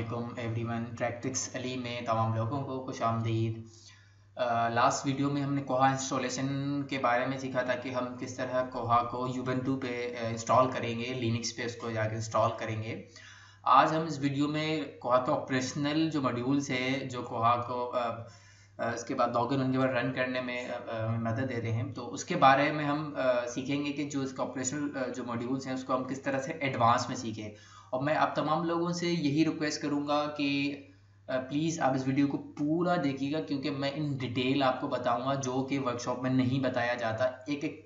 अस्सलामुअलैकुम everyone. Practice Ali में तमाम लोगों को खुशामदीद। लास्ट वीडियो में हमने कोहा इंस्टॉलेशन के बारे में सीखा था कि हम किस तरह कोहा को यूबंटू पे इंस्टॉल करेंगे, लिनक्स पे उसको जाके इंस्टॉल करेंगे। आज हम इस वीडियो में कोहा के ऑपरेशनल जो मॉड्यूल्स है जो कोहा को इसके बाद लॉगिन होने के बाद रन करने में मदद देते हैं, तो उसके बारे में हम सीखेंगे कि जो इसका ऑपरेशनल जो मॉड्यूल्स हैं उसको हम किस तरह से एडवांस में सीखें। और मैं आप तमाम लोगों से यही रिक्वेस्ट करूंगा कि प्लीज़ आप इस वीडियो को पूरा देखिएगा, क्योंकि मैं इन डिटेल आपको बताऊंगा जो कि वर्कशॉप में नहीं बताया जाता। एक एक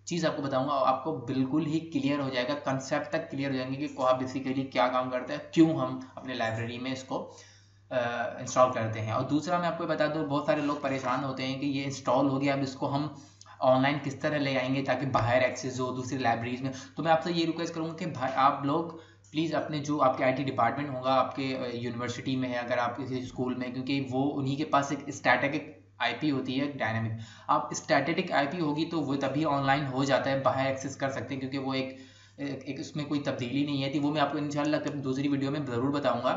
चीज़ आपको बताऊंगा और आपको बिल्कुल ही क्लियर हो जाएगा, कंसेप्ट तक क्लियर हो जाएंगे कि कोहा बेसिकली क्या काम करता है, क्यों हम अपने लाइब्रेरी में इसको इंस्टॉल करते हैं। और दूसरा मैं आपको बता दूं, बहुत सारे लोग परेशान होते हैं कि ये इंस्टॉल हो गया, अब इसको हम ऑनलाइन किस तरह ले आएंगे ताकि बाहर एक्सेस हो दूसरी लाइब्रेरीज में। तो मैं आपसे ये रिक्वेस्ट करूँगा कि भाई आप लोग प्लीज़ अपने जो आपके आईटी डिपार्टमेंट होगा आपके यूनिवर्सिटी में है, अगर आप किसी स्कूल में, क्योंकि वो उन्हीं के पास एक स्टैटिक आईपी होती है, डायनामिक। आप स्टैटिक आईपी होगी तो वो तभी ऑनलाइन हो जाता है, बाहर एक्सेस कर सकते हैं, क्योंकि वो एक उसमें कोई तब्दीली नहीं है थी। वो मैं आपको इंशाल्लाह दूसरी वीडियो में ज़रूर बताऊँगा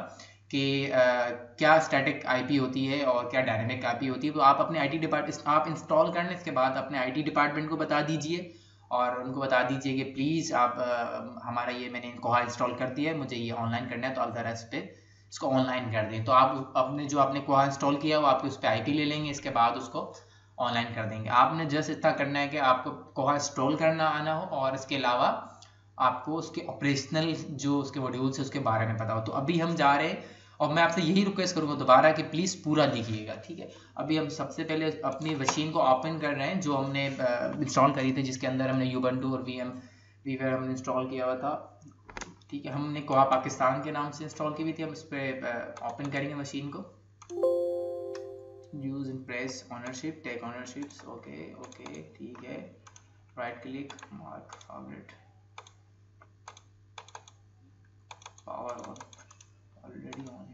कि क्या स्टैटिक आईपी होती है और क्या डायनामिक आईपी होती है। तो आप अपने आईटी डिपार्टमेंट आप इंस्टॉल करने के बाद अपने आईटी डिपार्टमेंट को बता दीजिए और उनको बता दीजिए कि प्लीज़ आप हमारा ये मैंने कोहा इंस्टॉल कर दिया है, मुझे ये ऑनलाइन करना है, तो आप ज़रा इस पर इसको ऑनलाइन कर दें। तो आप अपने जो आपने कोहा इंस्टॉल किया वो आपके उस पर आईपी ले लेंगे, इसके बाद उसको ऑनलाइन कर देंगे। आपने जस्ट इतना करना है कि आपको कोहा इंस्टॉल करना आना हो और इसके अलावा आपको उसके ऑपरेशनल जो उसके मॉड्यूल्स है उसके बारे में पता हो। तो अभी हम जा रहे हैं और मैं आपसे यही रिक्वेस्ट करूंगा दोबारा कि प्लीज़ पूरा देखिएगा, ठीक है। अभी हम सबसे पहले अपनी मशीन को ओपन कर रहे हैं जो हमने इंस्टॉल करी थी, जिसके अंदर हमने यूबंटू और वीवेयर हमने इंस्टॉल किया हुआ था, ठीक है। हमने कोहा पाकिस्तान के नाम से इंस्टॉल की हुई थी। हम इस पर ओपन करेंगे मशीन को। Use impress ownership, take ownerships, okay okay, ठीक है। Right click, mark forward, power on, already on है।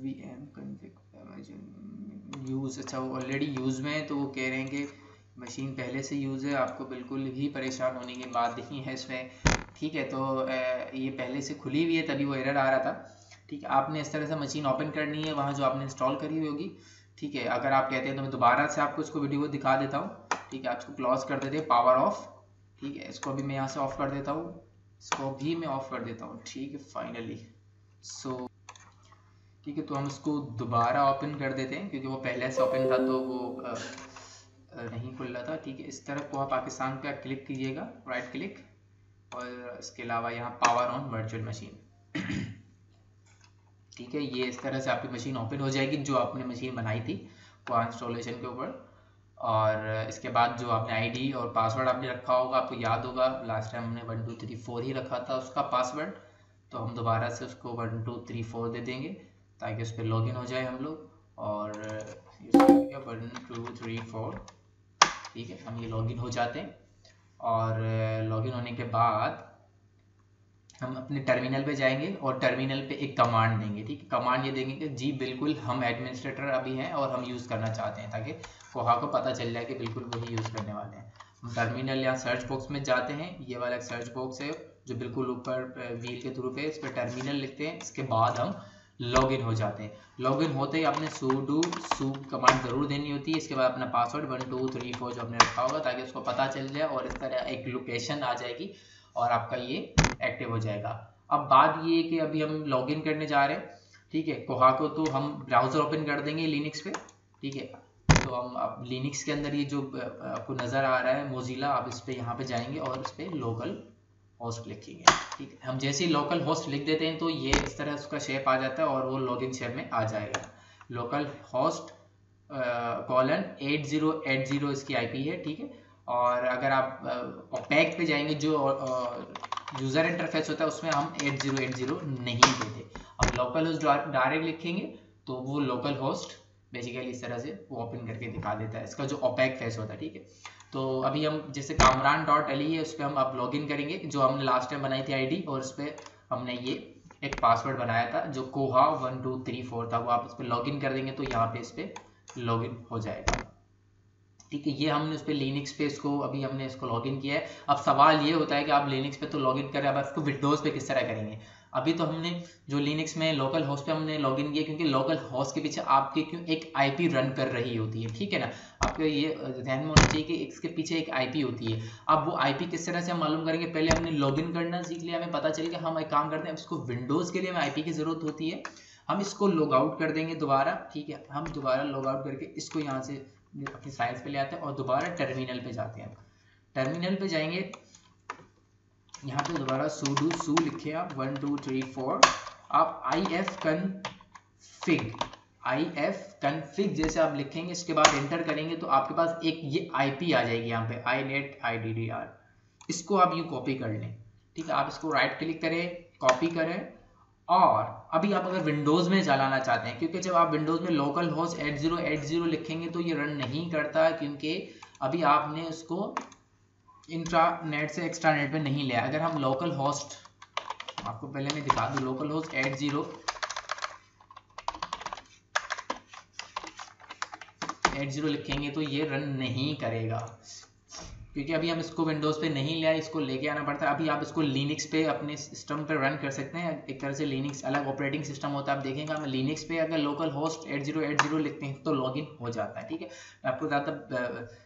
VM config यूज़, अच्छा वो ऑलरेडी यूज़ में है, तो वो कह रहे हैं कि मशीन पहले से यूज़ है, आपको बिल्कुल भी परेशान होने की बात नहीं है इसमें, ठीक है। तो ये पहले से खुली हुई है तभी वो एरर आ रहा था, ठीक है। आपने इस तरह से मशीन ओपन करनी है वहाँ जो आपने इंस्टॉल करी हुई होगी, ठीक है। अगर आप कहते हैं तो मैं दोबारा से आपको इसको वीडियो दिखा देता हूँ, ठीक है। आप इसको क्लोज कर देते हैं, पावर ऑफ, ठीक है। इसको भी मैं यहाँ से ऑफ कर देता हूँ, इसको भी मैं ऑफ कर देता हूँ, ठीक है। फाइनली ठीक है, तो हम इसको दोबारा ओपन कर देते हैं क्योंकि वो पहले से ओपन था तो वो नहीं खुल रहा था, ठीक है। इस तरह कोहा पाकिस्तान पे क्लिक कीजिएगा, राइट क्लिक, और इसके अलावा यहाँ पावर ऑन वर्चुअल मशीन, ठीक है। ये इस तरह से आपकी मशीन ओपन हो जाएगी जो आपने मशीन बनाई थी कोहा इंस्टॉलेशन के ऊपर। और इसके बाद जो आपने आईडी और पासवर्ड आपने रखा होगा, आपको याद होगा लास्ट टाइम हमने 1 2 3 4 ही रखा था उसका पासवर्ड, तो हम दोबारा से उसको 1 2 3 4 दे देंगे ताकि उस पर लॉगिन हो जाए हम लोग। और 1 2 3 4, ठीक है। हम ये लॉगिन हो जाते हैं और लॉगिन होने के बाद हम अपने टर्मिनल पे जाएंगे और टर्मिनल पे एक कमांड देंगे, ठीक है। कमांड ये देंगे कि जी बिल्कुल हम एडमिनिस्ट्रेटर अभी हैं और हम यूज़ करना चाहते हैं, ताकि कोहा को पता चल जाए कि बिल्कुल वही यूज़ करने वाले हैं। हम टर्मिनल या सर्च बॉक्स में जाते हैं, ये वाला एक सर्च बॉक्स है जो बिल्कुल ऊपर व्हील के थ्रू पे, इस पर टर्मिनल लिखते हैं। इसके बाद हम लॉगिन हो जाते हैं। लॉगिन होते ही आपने sudo कमांड ज़रूर देनी होती है। इसके बाद अपना पासवर्ड 1 2 3 4 जो आपने रखा होगा ताकि उसको पता चल जाए और इस तरह एक लोकेशन आ जाएगी और आपका ये एक्टिव हो जाएगा। अब बात ये है कि अभी हम लॉगिन करने जा रहे हैं, ठीक है। कोहा को तो हम ब्राउज़र ओपन कर देंगे लिनक्स पे, ठीक है। तो हम अब लिनक्स के अंदर ये जो आपको नज़र आ रहा है मोजिला, आप इस पर यहाँ पे जाएंगे और इस पर लोकल होस्ट लिखेंगे, ठीक है। हम जैसे ही लोकल होस्ट लिख देते हैं तो ये इस तरह उसका शेप आ जाता है और वो लॉगिन शेप में आ जाएगा। लोकल होस्ट :8080 इसकी आईपी है, ठीक है। और अगर आप ओपेक पे जाएंगे जो यूज़र इंटरफेस होता है उसमें हम 8080 नहीं देते। अब लोकल होस्ट डायरेक्ट लिखेंगे तो वो लोकल होस्ट बेसिकली इस तरह से वो ओपन करके दिखा देता है, इसका जो ओपेक फेस होता है, ठीक है। तो अभी हम जैसे कामरान.ali है उस पर हम अब लॉगिन करेंगे जो हमने लास्ट टाइम बनाई थी आईडी, और उस पर हमने ये एक पासवर्ड बनाया था जो कोहा 1234 था, वो आप इस पर लॉगिन कर देंगे तो यहाँ पे इस पर लॉगिन हो जाएगा। ठीक है, ये हमने उस पर लिनक्स पे इसको अभी हमने इसको लॉगिन किया है। अब सवाल ये होता है कि आप लिनक्स पे तो लॉगिन करें, अब इसको विंडोज़ पे किस तरह करेंगे। अभी तो हमने जो लिनक्स में लोकल होस्ट पे हमने लॉगिन किया, क्योंकि लोकल होस्ट के पीछे आपके क्यों एक आईपी रन कर रही होती है, ठीक है ना। आपको ये ध्यान में होना चाहिए कि इसके पीछे एक आईपी होती है। अब वो आईपी किस तरह से हम मालूम करेंगे, पहले हमने लॉगिन करना सीख लिया, हमें पता चल गया। हम एक काम करते हैं, इसको विंडोज़ के लिए हमें आईपी की ज़रूरत होती है। हम इसको लॉग आउट कर देंगे दोबारा, ठीक है। हम दोबारा लॉग आउट करके इसको यहाँ से अपनी साइज पे ले आते हैं और दोबारा टर्मिनल पे जाते हैं। टर्मिनल पे जाएंगे, यहाँ पे दोबारा sudo su लिखे आप 1 2 3 4, आप ifconfig जैसे आप लिखेंगे, इसके बाद एंटर करेंगे तो आपके पास एक ये आईपी आ जाएगी यहाँ पे inet_iddr। इसको आप यूँ कॉपी कर लें, ठीक है। आप इसको राइट क्लिक करें, कॉपी करें, और अभी आप अगर विंडोज़ में चलाना चाहते हैं, क्योंकि जब आप विंडोज़ में लोकल होस्ट 8080 लिखेंगे तो ये रन नहीं करता, क्योंकि अभी आपने उसको इंट्रानेट से एक्स्ट्रानेट पे नहीं लिया। अगर हम लोकल होस्ट, आपको पहले मैं दिखा दूं, लोकल होस्ट 8080 लिखेंगे तो ये रन नहीं करेगा, क्योंकि अभी हम इसको विंडोज़ पे नहीं लिया, इसको लेके आना पड़ता है। अभी आप इसको लिनक्स पे अपने सिस्टम पे रन कर सकते हैं। एक तरह से लिनक्स अलग ऑपरेटिंग सिस्टम होता है, आप देखेंगे हम लिनक्स पे अगर लोकल होस्ट 8080 लिखते हैं तो लॉगिन हो जाता है, ठीक है। मैं आपको ज़्यादा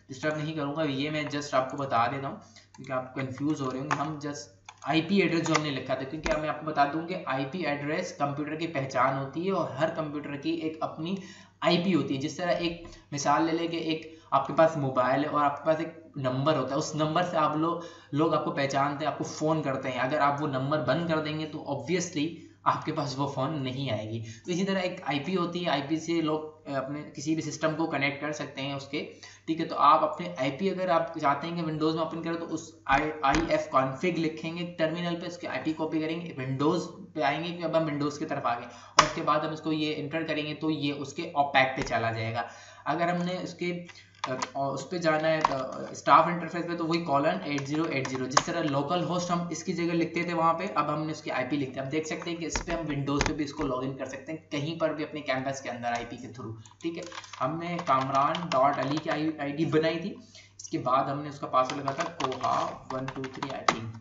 डिस्टर्ब नहीं करूँगा, ये मैं जस्ट आपको बता देता हूँ क्योंकि आप कंफ्यूज हो रहे होंगे। हम जस्ट आईपी एड्रेस जो हमने लिखा था, क्योंकि मैं आपको बता दूं कि आईपी एड्रेस कंप्यूटर की पहचान होती है और हर कंप्यूटर की एक अपनी आईपी होती है। जिस तरह एक मिसाल ले लें कि एक आपके पास मोबाइल है और आपके पास एक नंबर होता है, उस नंबर से आप लोग आपको पहचानते हैं, आपको फ़ोन करते हैं। अगर आप वो नंबर बंद कर देंगे तो ऑब्वियसली आपके पास वो फ़ोन नहीं आएगी। तो इसी तरह एक आईपी होती है, आईपी से लोग अपने किसी भी सिस्टम को कनेक्ट कर सकते हैं उसके, ठीक है। तो आप अपने आईपी अगर आप चाहते हैं कि विंडोज़ में ओपन करें तो उस ifconfig लिखेंगे टर्मिनल पे, उसके आईपी कॉपी करेंगे, विंडोज़ पे आएंगे कि अब हम विंडोज़ की तरफ आ गए, और उसके बाद हम इसको ये इंटर करेंगे तो ये उसके ओपैक पे चला जाएगा। अगर हमने उसके और उस पर जाना है स्टाफ इंटरफेस पे तो वही कॉलन 8080, जिस तरह लोकल होस्ट हम इसकी जगह लिखते थे वहाँ पे, अब हमने उसकी आईपी लिखते हैं। अब देख सकते हैं कि इस पर हम विंडोज़ पे भी इसको लॉगिन कर सकते हैं कहीं पर भी अपने कैंपस के अंदर आईपी के थ्रू, ठीक है। हमने kamran.ali की आईडी बनाई थी, इसके बाद हमने उसका पासवर्ड लगा था koha123 आई थिंक,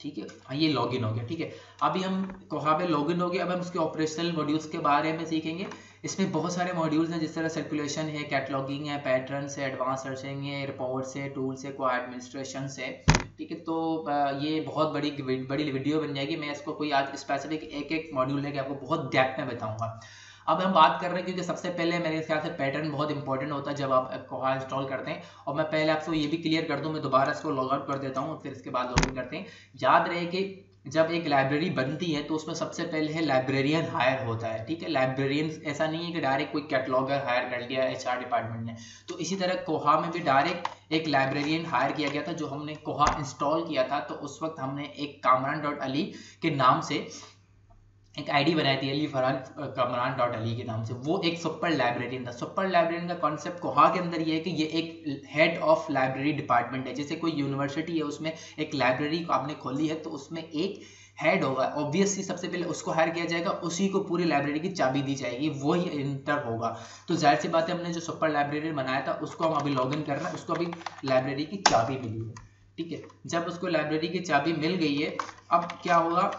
ठीक है। ये लॉगिन हो गया, ठीक है। अभी हम कोहा पे लॉगिन हो गए, अब हम उसके ऑपरेशनल मॉड्यूल्स के बारे में सीखेंगे। इसमें बहुत सारे मॉड्यूल्स हैं, जिस तरह सर्कुलेशन है, कैटलॉगिंग है, पैटर्न्स है, एडवांस सर्चिंग है, रिपोर्ट्स है, टूल्स है, को एडमिनिस्ट्रेशन है, ठीक है। तो ये बहुत बड़ी वीडियो बन जाएगी। मैं इसको कोई आज स्पेसिफिक एक मॉड्यूल लेके आपको बहुत डेप्थ में बताऊंगा। अब हम बात कर रहे हैं, क्योंकि सबसे पहले मेरे ख्याल से पैटर्न बहुत इंपॉर्टेंट होता है जब आप कोहा इंस्टॉल करते हैं। और मैं पहले आपको ये भी क्लियर कर दूं, मैं दोबारा इसको लॉग आउट कर देता हूं और फिर इसके बाद लॉगिन करते हैं। याद रहे कि जब एक लाइब्रेरी बनती है तो उसमें सबसे पहले है लाइब्रेरियन हायर होता है, ठीक है। लाइब्रेरियन ऐसा नहीं है कि डायरेक्ट कोई कैटलॉगर हायर कर लिया एचआर डिपार्टमेंट ने। तो इसी तरह कोहा में भी डायरेक्ट एक लाइब्रेरियन हायर किया गया था। जो हमने कोहा इंस्टॉल किया था तो उस वक्त हमने एक kamran.ali के नाम से एक आईडी बनाई थी, अली फरहान kamran.ali के नाम से। वो एक सुपर लाइब्रेरियन था। सुपर लाइब्रेरियन का कॉन्सेप्ट कोहा के अंदर ये है कि ये एक हेड ऑफ लाइब्रेरी डिपार्टमेंट है। जैसे कोई यूनिवर्सिटी है, उसमें एक लाइब्रेरी आपने खोली है तो उसमें एक हेड होगा, ऑब्वियसली सबसे पहले उसको हायर किया जाएगा, उसी को पूरी लाइब्रेरी की चाबी दी जाएगी, वही इंटर होगा। तो जाहिर सी बात है, हमने जो सुपर लाइब्रेरियन बनाया था उसको हम अभी लॉगिन कर रहे हैं, उसको अभी लाइब्रेरी की चाबी मिली है, ठीक है। जब उसको लाइब्रेरी की चाबी मिल गई है, अब क्या होगा,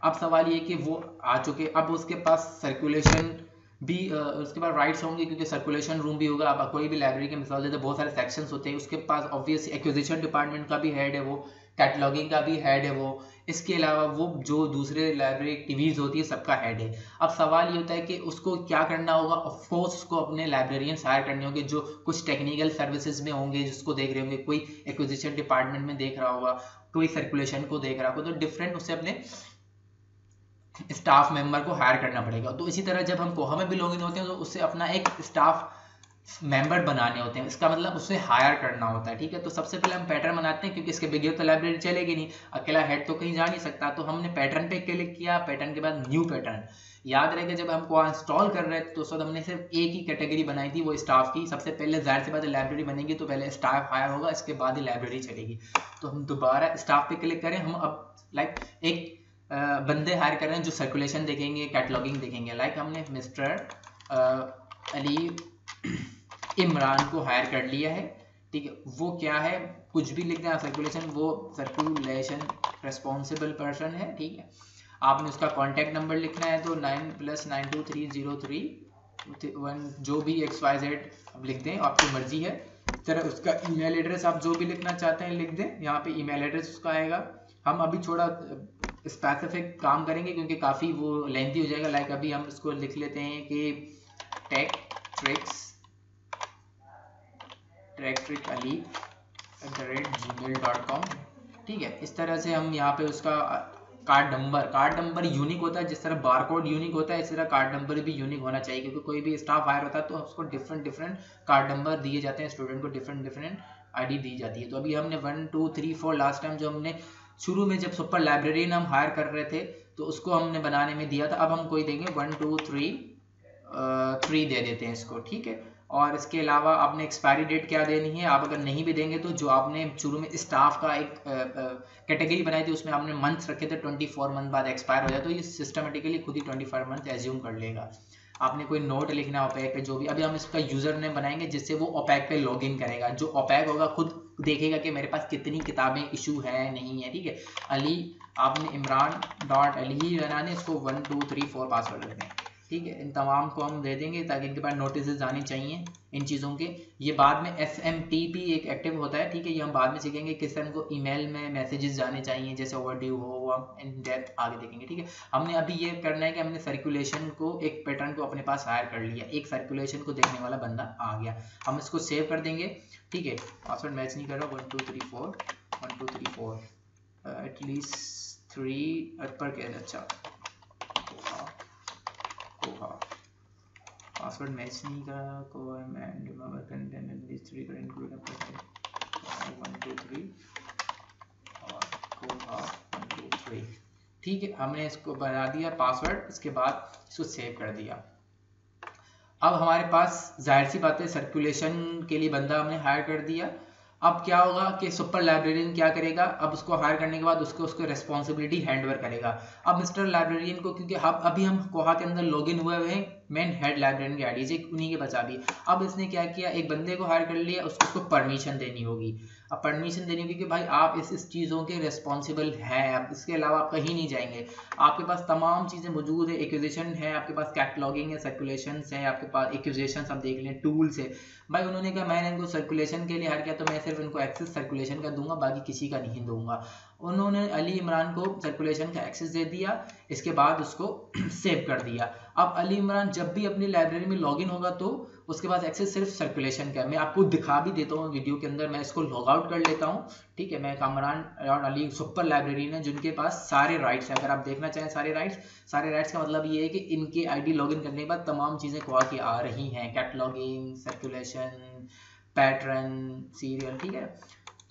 अब सवाल ये कि वो आ चुके, अब उसके पास सर्कुलेशन भी उसके पास राइट्स होंगे, क्योंकि सर्कुलेशन रूम भी होगा। अब कोई भी लाइब्रेरी के मिसाल देते बहुत सारे सेक्शंस होते हैं, उसके पास ऑब्वियसली एक्विजिशन डिपार्टमेंट का भी हेड है वो, कैटलॉगिंग का भी हेड है वो, इसके अलावा वो जो दूसरे लाइब्रेरी एक्टिविटीज होती है सबका हेड है। अब सवाल ये होता है कि उसको क्या करना होगा। ऑफ कोर्स उसको अपने लाइब्रेरियंस हायर करने होंगे जो कुछ टेक्निकल सर्विसेज में होंगे, जिसको देख रहे होंगे, कोई एक्विजिशन डिपार्टमेंट में देख रहा होगा, कोई सर्कुलेशन को देख रहा होगा, तो डिफरेंट उससे अपने स्टाफ मेंबर को हायर करना पड़ेगा। तो इसी तरह जब हम कोहा में भी लॉगिन होते हैं तो उससे अपना एक स्टाफ मेंबर बनाने होते हैं, इसका मतलब उसे हायर करना होता है, ठीक है। तो सबसे पहले हम पैटर्न बनाते हैं, क्योंकि इसके बगैर तो लाइब्रेरी चलेगी नहीं, अकेला हेड तो कहीं जा नहीं सकता। तो हमने पैटर्न पे क्लिक किया, पैटर्न के बाद न्यू पैटर्न, याद रहेगा जब हम कोहा इंस्टॉल कर रहे थे तो उस वक्त हमने सिर्फ एक ही कैटेगरी बनाई थी, वो स्टाफ की। सबसे पहले जाहिर सी बात है लाइब्रेरी बनेगी तो पहले स्टाफ हायर होगा, इसके बाद ही लाइब्रेरी चलेगी। तो हम दोबारा स्टाफ पे क्लिक करें, हम अब लाइक एक बंदे हायर कर रहे हैं जो सर्कुलेशन देखेंगे, कैटलॉगिंग देखेंगे। लाइक हमने मिस्टर अली इमरान को हायर कर लिया है, ठीक है। वो क्या है, कुछ भी लिख दें सर्कुलेशन, वो सर्कुलेशन रेस्पॉन्सिबल पर्सन है, ठीक है। आपने उसका कॉन्टैक्ट नंबर लिखना है तो 9+923031 जो भी XYZ आप लिख दें, आपकी मर्जी है। तरह उसका ईमेल एड्रेस आप जो भी लिखना चाहते हैं लिख दें, यहाँ पे ईमेल एड्रेस उसका आएगा। हम अभी थोड़ा स्पेसिफिक काम करेंगे क्योंकि काफ़ी वो लेंथी हो जाएगा। लाइक अभी हम इसको लिख लेते हैं कि techtricksali@gmail.com, ठीक है। इस तरह से हम यहाँ पे उसका कार्ड नंबर यूनिक होता है, जिस तरह बारकोड यूनिक होता है इस तरह कार्ड नंबर भी यूनिक होना चाहिए, क्योंकि कोई भी स्टाफ हायर होता है तो उसको डिफरेंट कार्ड नंबर दिए जाते हैं, स्टूडेंट को डिफरेंट आईडी दी जाती है। तो अभी हमने 1 2 3 4 लास्ट टाइम जो हमने शुरू में जब सुपर लाइब्रेरियन हम हायर कर रहे थे तो उसको हमने बनाने में दिया था। अब हम कोई देंगे 1 2 3 दे देते हैं इसको, ठीक है। और इसके अलावा आपने एक्सपायरी डेट क्या देनी है, आप अगर नहीं भी देंगे तो जो आपने शुरू में स्टाफ का एक कैटेगरी बनाई थी उसमें आपने मंथ्स रखे थे, 24 मंथ बाद एक्सपायर हो जाए तो ये सिस्टमेटिकली खुद ही 25 मंथ एज्यूम कर लेगा। आपने कोई नोट लिखना है ओपैक पे, जो भी। अभी हम इसका यूजर नेम बनाएंगे जिससे वो ओपैक पे लॉगिन करेगा। जो ओपैक होगा खुद देखेगा कि मेरे पास कितनी किताबें इशू है नहीं है, ठीक है। अली आपने imran.ali ही बनाने, इसको 1 2 3 4 पासवर्ड रखना है, ठीक है। इन तमाम को हम दे देंगे ताकि इनके पास नोटिस आने चाहिए इन चीज़ों के। ये बाद में SMTP एक एक्टिव होता है, ठीक है। ये हम बाद में सीखेंगे किस तरह को ईमेल में मैसेजेस जाने चाहिए, जैसे ओवरड्यू हो, वो हम इन डेप्थ आगे देखेंगे, ठीक है। हमने अभी ये करना है कि हमने सर्कुलेशन को, एक पैटर्न को अपने पास हायर कर लिया, एक सर्कुलेशन को देखने वाला बंदा आ गया। हम इसको सेव कर देंगे, ठीक है। पासवर्ड मैच नहीं कर रहा, 1 2 3 4 एटलीस्ट 3 पर क्या, अच्छा पासवर्ड मैच नहीं करा को and remember content and this 3 कर इंक्लूड 1 2 3 और कोहा 1 2 3, ठीक है। हमने इसको बना दिया पासवर्ड, इसके बाद इसको सेव कर दिया। अब हमारे पास जाहिर सी बात है सर्कुलेशन के लिए बंदा हमने हायर कर दिया। अब क्या होगा कि सुपर लाइब्रेरियन क्या करेगा, अब उसको हायर करने के बाद उसको रेस्पॉन्सिबिलिटी हैंडओवर करेगा। अब मिस्टर लाइब्रेरियन को, क्योंकि अभी हम कोहा के अंदर लॉगिन हुए हुए हैं, मेन हेड लाइब्रेरियन की आईडी से उन्हीं के बचा भी। अब इसने क्या किया, एक बंदे को हायर कर लिया, उसको परमिशन देनी होगी। अब परमिशन देनी होगी कि भाई आप इस चीज़ों के रिस्पॉन्सिबल हैं, अब इसके अलावा आप कहीं नहीं जाएंगे। आपके पास तमाम चीज़ें मौजूद है, एक्विजिशन है, आपके पास कैटलॉगिंग है, सर्कुलेशन है, आपके पास एक्विजिशन आप देख लें, टूल्स है। भाई उन्होंने कहा मैंने इनको सर्कुलेशन के लिए हायर किया तो मैं सिर्फ इनको एक्सेस सर्कुलेशन का दूंगा, बाकी किसी का नहीं दूंगा। उन्होंने अली इमरान को सर्कुलेशन का एक्सेस दे दिया, इसके बाद उसको सेव कर दिया। अब अली इमरान जब भी अपनी लाइब्रेरी में लॉगिन होगा तो उसके पास एक्सेस सिर्फ सर्कुलेशन का है। मैं आपको दिखा भी देता हूँ वीडियो के अंदर, मैं इसको लॉग आउट कर लेता हूँ, ठीक है। मैं कामरान और अली सुपर लाइब्रेरियन है जिनके पास सारे राइट्स हैं। अगर आप देखना चाहें सारे राइट्स का मतलब ये है कि इनके आईडी लॉगिन करने के बाद तमाम चीज़ें कोहा की आ रही हैं, कैटलॉगिंग, सर्कुलेशन, पैटर्न, सीरियल, ठीक है।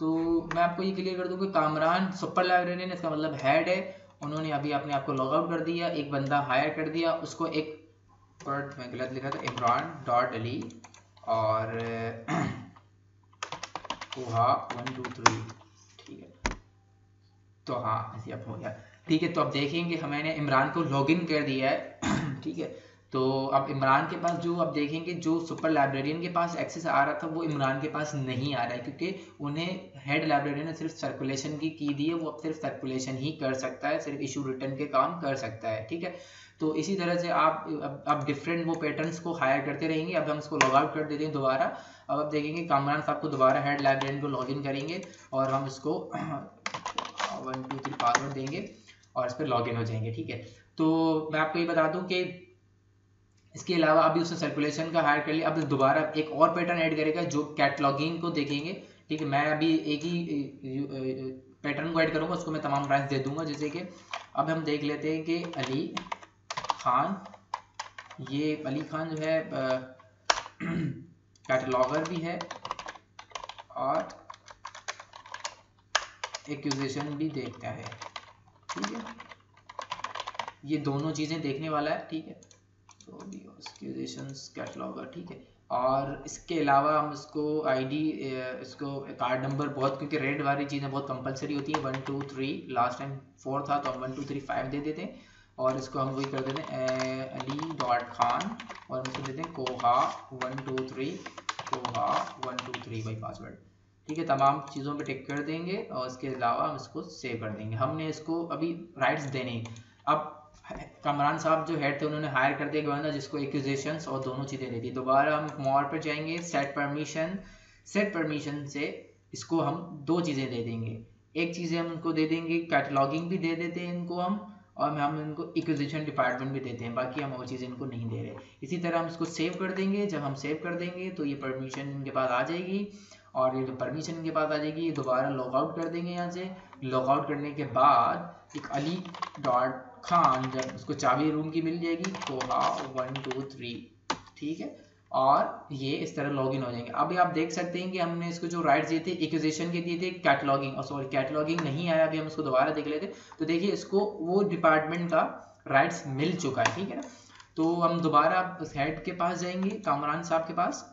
तो मैं आपको ये क्लियर कर दूं कि कामरान सुपर लाइब्रेरियन इसका मतलब हेड है। उन्होंने अभी अपने आप को लॉग आउट कर दिया, एक बंदा हायर कर दिया, उसको एक वर्ड में गलत लिखा था, imran.ali और कोहा 1 2 3, ठीक है। तो हाँ ऐसे अब हो गया, ठीक है। तो अब देखेंगे मैंने इमरान को लॉगिन कर दिया है, ठीक है। तो अब इमरान के पास जो अब देखेंगे जो सुपर लाइब्रेरियन के पास एक्सेस आ रहा था वो इमरान के पास नहीं आ रहा है, क्योंकि उन्हें हेड लाइब्रेरियन ने सिर्फ सर्कुलेशन की दी है। वो अब सिर्फ सर्कुलेशन ही कर सकता है, सिर्फ इशू रिटर्न के काम कर सकता है, ठीक है। तो इसी तरह से आप डिफरेंट वो पैटर्न्स को हायर करते रहेंगे। अब हम इसको लॉग आउट कर देते हैं दोबारा। अब आप देखेंगे कामरान साहब को दोबारा हेड लाइब्रेरियन को लॉगिन करेंगे और हम इसको 1 2 3 पासवर्ड देंगे और इस पर लॉगिन हो जाएंगे, ठीक है। तो मैं आपको ये बता दूं कि इसके अलावा अभी उसने सर्कुलेशन का हायर कर लिया, अब दोबारा एक और पैटर्न ऐड करेगा जो कैटलॉगिंग को देखेंगे, ठीक है। मैं अभी एक ही पैटर्न को ऐड करूंगा, उसको मैं तमाम ब्रांच दे दूंगा। जैसे कि अब हम देख लेते हैं कि अली खान, ये अली खान जो है कैटलॉगर भी है और एक्विजिशन भी देखता है, ठीक है। ये दोनों चीज़ें देखने वाला है, ठीक है। तो एक्विजिशंस कैटलॉगर, ठीक है। और इसके अलावा हम इसको आईडी, इसको कार्ड नंबर बहुत, क्योंकि रेड वाली चीज़ें बहुत कंपलसरी होती है, 1 2 3, लास्ट टाइम 4 था तो हम 1 2 3 5 दे देते हैं। और इसको हम वही कर देते हैं ali.khan, और हम इसको देते हैं कोहा 1 2 3, कोहा 1 2 3 बाई पासवर्ड, ठीक है। तमाम चीज़ों पे टिक कर देंगे और इसके अलावा हम इसको सेव कर देंगे। हमने इसको अभी राइट्स देने, अब कमरान साहब जो हेड थे उन्होंने हायर कर दिया बंदा जिसको एक्विजिशंस और दोनों चीज़ें दे दी। दोबारा हम मोर पर जाएंगे, सेट परमिशन, सेट परमिशन से इसको हम दो चीज़ें दे देंगे। एक चीज़ें हम इनको दे देंगे, कैटलॉगिंग भी दे देते हैं इनको हम, और हम इनको एक्विजिशन डिपार्टमेंट भी देते हैं, बाकी हम और चीज़ें इनको नहीं दे रहे। इसी तरह हम इसको सेव कर देंगे। जब हम सेव कर देंगे तो ये परमिशन इनके पास आ जाएगी, और ये जो परमिशन इनके पास आ जाएगी, ये दोबारा लॉग आउट कर देंगे यहाँ से। लॉग आउट करने के बाद एक ali.khan, जब उसको चाबी रूम की मिल जाएगी, कोहा 1 2 3, ठीक है, और ये इस तरह लॉगिन हो जाएंगे। अभी आप देख सकते हैं कि हमने इसको जो राइट्स दिए थे एक्विजिशन के दिए थे, कैटलॉगिंग, और सॉरी कैटलॉगिंग नहीं आया, अभी हम इसको दोबारा देख लेते। तो देखिए इसको वो डिपार्टमेंट का राइट्स मिल चुका है, ठीक है ना। तो हम दोबारा उस हेड के पास जाएंगे, कामरान साहब के पास,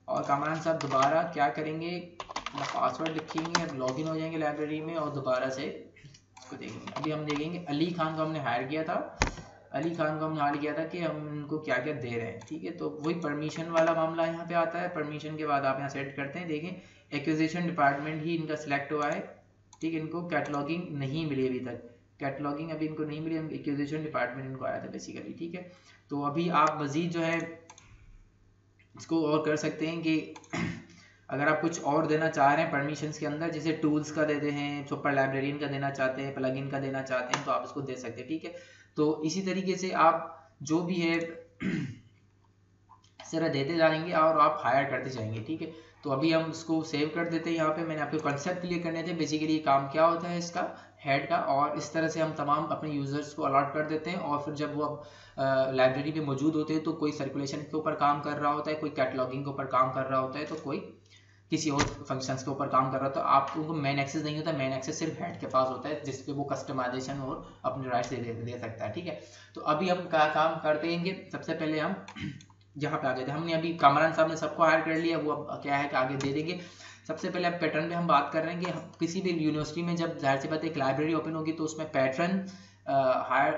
और कामरान साहब दोबारा क्या करेंगे, अपना पासवर्ड लिखेंगे, लॉगिन हो जाएंगे लाइब्रेरी में, और दोबारा से इसको देखेंगे। अभी हम देखेंगे अली खान को हमने हायर किया था, अली खान को हमने हायर किया था कि हम इनको क्या क्या दे रहे हैं, ठीक है। तो वही परमिशन वाला मामला यहाँ पे आता है। परमिशन के बाद आप यहाँ सेट करते हैं, देखें एक्विजिशन डिपार्टमेंट ही इनका सिलेक्ट हुआ है, ठीक है। इनको कैटलॉगिंग नहीं मिली अभी तक, कैटलॉगिंग अभी इनको नहीं मिली, एक्विजिशन डिपार्टमेंट इनको आया था बेसिकली, ठीक है। तो अभी आप मजीद जो है इसको और कर सकते हैं कि अगर आप कुछ और देना चाह रहे हैं परमिशंस के अंदर, जैसे टूल्स का देते हैं, सुपर लाइब्रेरियन का देना चाहते हैं, प्लगइन का देना चाहते हैं, तो आप इसको दे सकते हैं, ठीक है। तो इसी तरीके से आप जो भी है इस तरह देते जाएंगे और आप हायर करते जाएंगे, ठीक है। तो अभी हम इसको सेव कर देते हैं। यहाँ पे मैंने आपको कंसेप्ट क्लियर करने थे, बेसिकली काम क्या होता है इसका, हेड का, और इस तरह से हम तमाम अपने यूजर्स को अलॉट कर देते हैं। और फिर जब वो लाइब्रेरी में मौजूद होते हैं तो कोई सर्कुलेशन के ऊपर काम कर रहा होता है, कोई कैटलॉगिंग के ऊपर काम कर रहा होता है, तो कोई किसी और फंक्शंस के ऊपर काम कर रहा है, तो आपको उनको मेन एक्सेस नहीं होता, मेन एक्सेस सिर्फ हेड के पास होता है, जिसपे वो कस्टमाइजेशन और अपने राइट्स दे सकता है, ठीक है। तो अभी हम क्या काम करते हैं, सबसे पहले हम जहाँ पे आ गए थे, हमने अभी कामरान साहब ने सबको हायर कर लिया, वो अब क्या है कि आगे दे देंगे। सबसे पहले अब पैटर्न पे हम बात कर रहे हैं कि किसी भी यूनिवर्सिटी में जब जाहिर सी बात है एक लाइब्रेरी ओपन होगी तो उसमें पैटर्न हायर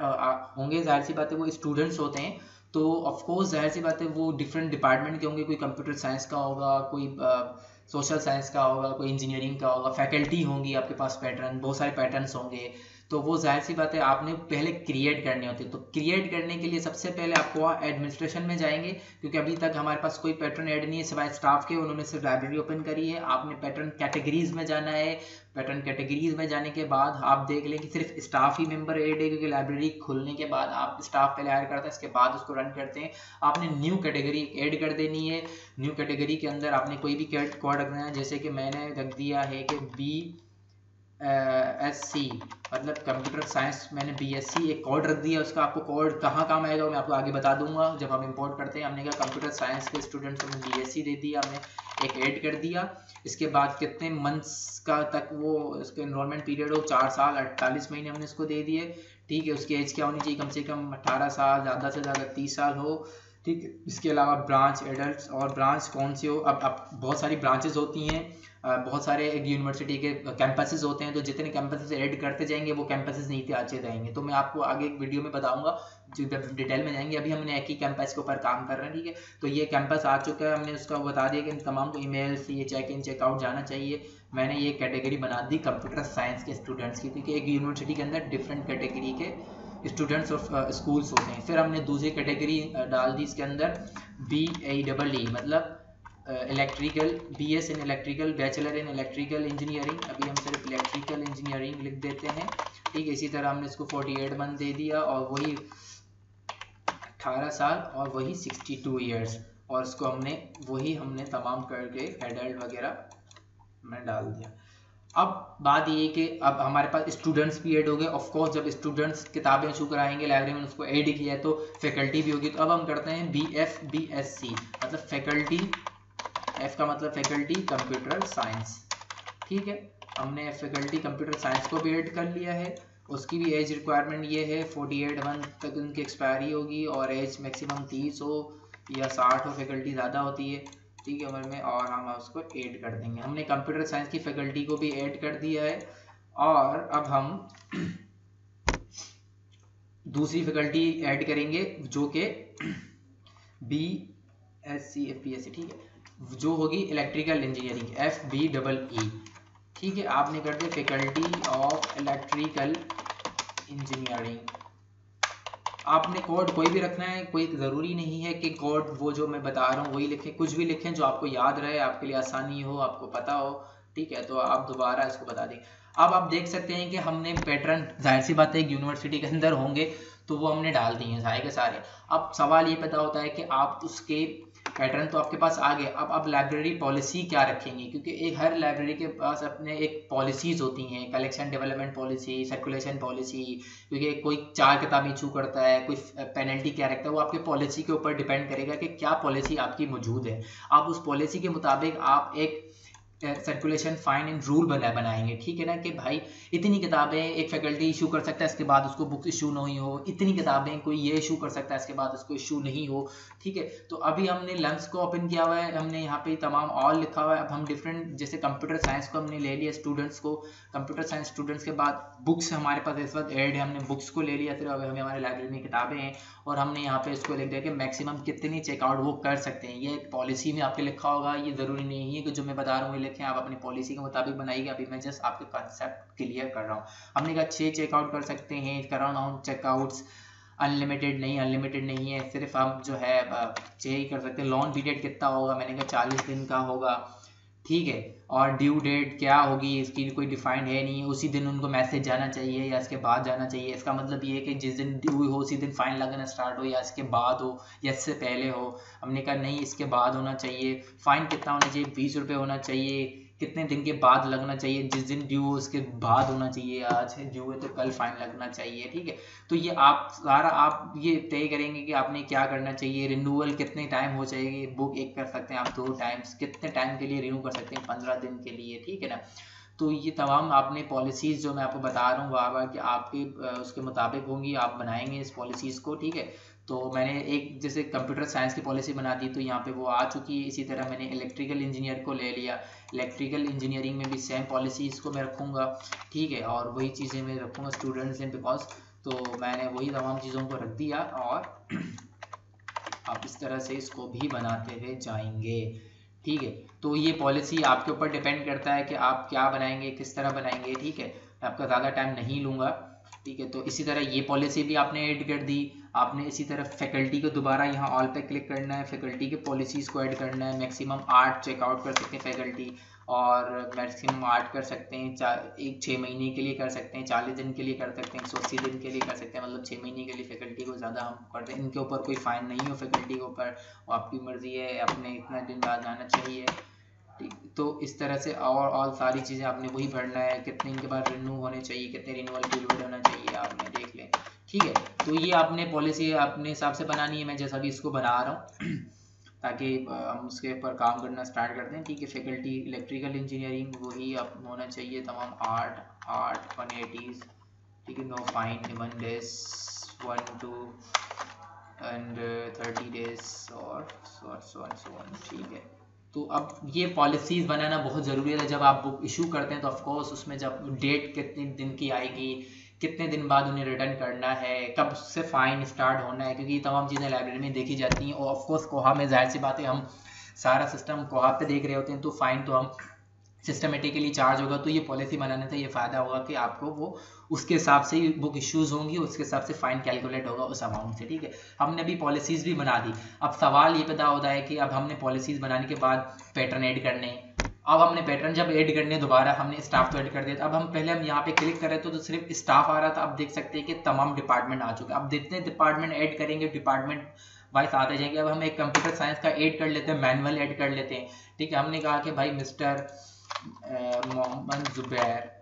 होंगे, जाहिर सी बात है वो स्टूडेंट्स होते हैं, तो ऑफकोर्स जाहिर सी बात है वो डिफरेंट डिपार्टमेंट के होंगे, कोई कंप्यूटर साइंस का होगा, कोई सोशल साइंस का होगा, कोई इंजीनियरिंग का होगा, फैकल्टी होंगी आपके पास, पैटर्न बहुत सारे पैटर्न्स होंगे, तो वो जाहिर सी बात है आपने पहले क्रिएट करने होते हैं। तो क्रिएट करने के लिए सबसे पहले आपको एडमिनिस्ट्रेशन में जाएंगे, क्योंकि अभी तक हमारे पास कोई पैटर्न ऐड नहीं है सिवाय स्टाफ के, उन्होंने सिर्फ लाइब्रेरी ओपन करी है। आपने पैटर्न कैटेगरीज में जाना है, पैटर्न कैटेगरीज में जाने के बाद आप देख लें कि सिर्फ स्टाफ ही मेंबर ऐड है, क्योंकि लाइब्रेरी खुलने के बाद आप स्टाफ पहले हायर करते हैं, इसके बाद उसको रन करते हैं। आपने न्यू कैटेगरी ऐड कर देनी है, न्यू कैटेगरी के अंदर आपने कोई भी कोड रखना है, जैसे कि मैंने रख दिया है कि BSc मतलब कंप्यूटर साइंस, मैंने BSc एक कोड रख दिया, उसका आपको कोड कहाँ काम आएगा वो मैं आपको आगे बता दूंगा जब हम इंपोर्ट करते हैं। हमने कहा कंप्यूटर साइंस के स्टूडेंट्स को BSc दे दिया, हमने एक ऐड कर दिया। इसके बाद कितने मंथ्स का तक वो इसका एनरोलमेंट पीरियड हो, 4 साल 48 महीने हमने इसको दे दिए, ठीक है। उसकी एज क्या होनी चाहिए, कम से कम 18 साल, ज़्यादा से ज़्यादा 30 साल हो, ठीक है। इसके अलावा ब्रांच एडल्ट, और ब्रांच कौन सी हो, अब बहुत सारी ब्रांचेस होती हैं, बहुत सारे एक यूनिवर्सिटी के कैंपसेस होते हैं, तो जितने कैंपसेस ऐड करते जाएंगे वो कैंपसेस नीचे आते जाएंगे, तो मैं आपको आगे एक वीडियो में बताऊंगा जब डिटेल में जाएंगे। अभी हमने एक ही कैंपस के ऊपर काम कर रहे हैं, ठीक है। तो ये कैंपस आ चुका है, हमने उसका बता दिया कि इन तमाम को ईमेल्स, ये चेक इन चेकआउट जाना चाहिए। मैंने ये कैटेगरी बना दी कंप्यूटर साइंस के स्टूडेंट्स की, क्योंकि एक यूनिवर्सिटी के अंदर डिफरेंट कैटेगरी के स्टूडेंट्स और स्कूल्स होते हैं। फिर हमने दूसरी कैटेगरी डाल दी इसके अंदर BAEE मतलब electrical, BS in electrical, bachelor in electrical engineering, अभी हम सिर्फ इलेक्ट्रिकल इंजीनियरिंग लिख देते हैं, ठीक है। इसी तरह हमने इसको 48 मंथ दे दिया, और वही 18 साल और वही 62 ईयर्स, और इसको हमने तमाम करके एडल्ट वगैरह में डाल दिया। अब बात ये कि अब हमारे पास स्टूडेंट्स भी ऐड हो गए। ऑफ कोर्स जब स्टूडेंट्स किताबें इशू कराएंगे लाइब्रेरी में, उसको ऐड किया है तो फैकल्टी भी होगी। तो अब हम करते हैं BFBSC मतलब फैकल्टी, F का मतलब फैकल्टी कंप्यूटर साइंस, ठीक है। हमने फैकल्टी कंप्यूटर साइंस को भी ऐड कर लिया है। उसकी भी एज रिक्वायरमेंट ये है 48 मंथ तक उनकी एक्सपायरी होगी और एज मैक्सिमम 30 हो या 60 हो, फैकल्टी ज़्यादा होती है ठीक है उम्र में, और हम उसको ऐड कर देंगे। हमने कंप्यूटर साइंस की फैकल्टी को भी ऐड कर दिया है और अब हम दूसरी फैकल्टी ऐड करेंगे जो कि BSc ठीक है, जो होगी इलेक्ट्रिकल इंजीनियरिंग FBEE ठीक है। आपने कर दिया फैकल्टी ऑफ इलेक्ट्रिकल इंजीनियरिंग। आपने कोड कोई भी रखना है, कोई ज़रूरी नहीं है कि कोड वो जो मैं बता रहा हूँ वही लिखें, कुछ भी लिखें जो आपको याद रहे, आपके लिए आसानी हो, आपको पता हो ठीक है। तो आप दोबारा इसको बता दें। अब आप देख सकते हैं कि हमने पैटर्न, जाहिर सी बात है एक यूनिवर्सिटी के अंदर होंगे तो वो हमने डाल दिए हैं सारे के सारे। अब सवाल ये पता होता है कि आप उसके पैटर्न तो आपके पास आ गए, अब लाइब्रेरी पॉलिसी क्या रखेंगे, क्योंकि एक हर लाइब्रेरी के पास अपने एक पॉलिसीज़ होती हैं, collection development policy, circulation policy, क्योंकि कोई 4 किताब इशू करता है, कोई पेनल्टी क्या रखता है, वो आपके पॉलिसी के ऊपर डिपेंड करेगा कि क्या पॉलिसी आपकी मौजूद है। आप उस पॉलिसी के मुताबिक आप एक सर्कुलेशन फाइन एंड रूल बनाएंगे ठीक है ना, कि भाई इतनी किताबें एक फैकल्टी इशू कर सकता है, इसके बाद उसको बुक इशू नहीं हो, इतनी किताबें कोई ये इशू कर सकता है, इसके बाद उसको इशू नहीं हो ठीक है। तो अभी हमने लंग्स को ओपन किया हुआ है, हमने यहाँ पे तमाम ऑल लिखा हुआ है। अब हम डिफरेंट, जैसे कंप्यूटर साइंस को हमने ले लिया स्टूडेंट्स को, कंप्यूटर साइंस स्टूडेंट्स के बाद बुक्स हमारे पास इस वक्त ऐड है, हमने बुक्स को ले लिया, फिर अब हमें हमारे लाइब्रेरी में किताबें हैं और हमने यहाँ पे इसको लिख दिया कि मैक्सिमम कितनी चेकआउट वो कर सकते हैं। ये पॉलिसी में आपके लिखा होगा, ये ज़रूरी नहीं है कि जो मैं बता रहा हूँ ये लिखें, आप अपनी पॉलिसी के मुताबिक बनाइएगा। अभी मैं जस्ट आपके कॉन्सेप्ट क्लियर कर रहा हूँ। हमने कहा 6 चेकआउट कर सकते हैं, कराउंड चेकआउट्स अनलिमिटेड नहीं है, सिर्फ हम जो है 6 ही कर सकते हैं। लॉन पीरियड कितना होगा, मैंने कहा 40 दिन का होगा ठीक है। और ड्यू डेट क्या होगी इसकी कोई डिफाइंड है नहीं, उसी दिन उनको मैसेज जाना चाहिए या इसके बाद जाना चाहिए। इसका मतलब ये है कि जिस दिन ड्यू हो उसी दिन फाइन लगना स्टार्ट हो, या इसके बाद हो या इससे पहले हो। हमने कहा नहीं, इसके बाद होना चाहिए। फाइन कितना होना चाहिए, 20 रुपये होना चाहिए। कितने दिन के बाद लगना चाहिए, जिस दिन ड्यू हो उसके बाद होना चाहिए, आज ड्यू है तो कल फाइन लगना चाहिए ठीक है। तो ये आप सारा आप ये तय करेंगे कि आपने क्या करना चाहिए। रिन्यूअल कितने टाइम हो जाएगी, बुक एक कर सकते हैं आप 2 टाइम्स, कितने टाइम के लिए रिन्यू कर सकते हैं, 15 दिन के लिए ठीक है ना। तो ये तमाम आपने पॉलिसीज़ जो मैं आपको बता रहा हूँ बार बार कि आपके उसके मुताबिक होंगी, आप बनाएंगे इस पॉलिसीज़ को ठीक है। तो मैंने एक जैसे कंप्यूटर साइंस की पॉलिसी बना दी तो यहाँ पे वो आ चुकी है। इसी तरह मैंने इलेक्ट्रिकल इंजीनियर को ले लिया, इलेक्ट्रिकल इंजीनियरिंग में भी सेम पॉलिसीज़ को मैं रखूँगा ठीक है, और वही चीज़ें मैं रखूँगा स्टूडेंट्स हैं बिकॉज, तो मैंने वही तमाम चीज़ों को रख दिया और आप इस तरह से इसको भी बनाते हुए जाएंगे ठीक है। तो ये पॉलिसी आपके ऊपर डिपेंड करता है कि आप क्या बनाएंगे, किस तरह बनाएंगे ठीक है। मैं आपका ज़्यादा टाइम नहीं लूँगा ठीक है। तो इसी तरह ये पॉलिसी भी आपने ऐड कर दी। आपने इसी तरह फैकल्टी को दोबारा यहाँ ऑल पे क्लिक करना है, फैकल्टी के पॉलिसीज़ को ऐड करना है। मैक्सिमम 8 चेकआउट कर सकते हैं फैकल्टी, और मैक्सिमम 8 कर सकते हैं, 6 महीने के लिए कर सकते हैं, 40 दिन के लिए कर सकते हैं, 180 दिन के लिए कर सकते हैं, मतलब 6 महीने के लिए फैकल्टी को ज़्यादा हम करते हैं। इनके ऊपर कोई फ़ाइन नहीं हो फैकल्टी के ऊपर, वो आपकी मर्ज़ी है, अपने इतना दिन बाद आना चाहिए ठीक। तो इस तरह से और सारी चीज़ें आपने वही भरना है, कितने इनके बाद रिन्यू होने चाहिए, कितने रिन्यूअल पीरियड होना चाहिए, आपने देख लें ठीक है। तो ये आपने पॉलिसी अपने हिसाब से बनानी है, मैं जैसा भी इसको बना रहा हूँ ताकि हम उसके ऊपर काम करना स्टार्ट करते हैं ठीक है। फैकल्टी इलेक्ट्रिकल इंजीनियरिंग वही आप होना चाहिए तमाम 8 180 ठीक है। No fine 1 days 1 2 and 30 days और so on ठीक है। तो अब ये पॉलिसीज़ बनाना बहुत ज़रूरी है। जब आप बुक इशू करते हैं तो ऑफकोर्स उसमें जब डेट कितने दिन की आएगी, कितने दिन बाद उन्हें रिटर्न करना है, कब से फ़ाइन स्टार्ट होना है, क्योंकि ये तमाम चीज़ें लाइब्रेरी में देखी जाती हैं। और ऑफकोर्स कोहा में जाहिर सी बात है हम सारा सिस्टम कोहा पे देख रहे होते हैं, तो फ़ाइन तो हम सिस्टमेटिकली चार्ज होगा। तो ये पॉलिसी बनाने से ये फ़ायदा होगा कि आपको वो उसके हिसाब से ही बुक इश्यूज़ होंगी, उसके हिसाब से फ़ाइन कैलकुलेट होगा उस अमाउंट से ठीक है। हमने अभी पॉलिसीज़ भी बना दी। अब सवाल ये पैदा होता है कि अब हमने पॉलिसीज़ बनाने के बाद पैटर्न ऐड करने, अब हमने पैटर्न जब ऐड करने दोबारा हमने स्टाफ तो ऐड कर दिया। अब हम पहले हम यहाँ पे क्लिक कर रहे थे तो सिर्फ स्टाफ आ रहा था, अब देख सकते हैं कि तमाम डिपार्टमेंट आ चुके हैं। अब जितने डिपार्टमेंट ऐड करेंगे डिपार्टमेंट वाइज आते जाएंगे। अब हम एक कंप्यूटर साइंस का ऐड कर लेते हैं, मैनुअल ऐड कर लेते हैं ठीक है। हमने कहा कि भाई मिस्टर मोहम्मद ज़ुबैर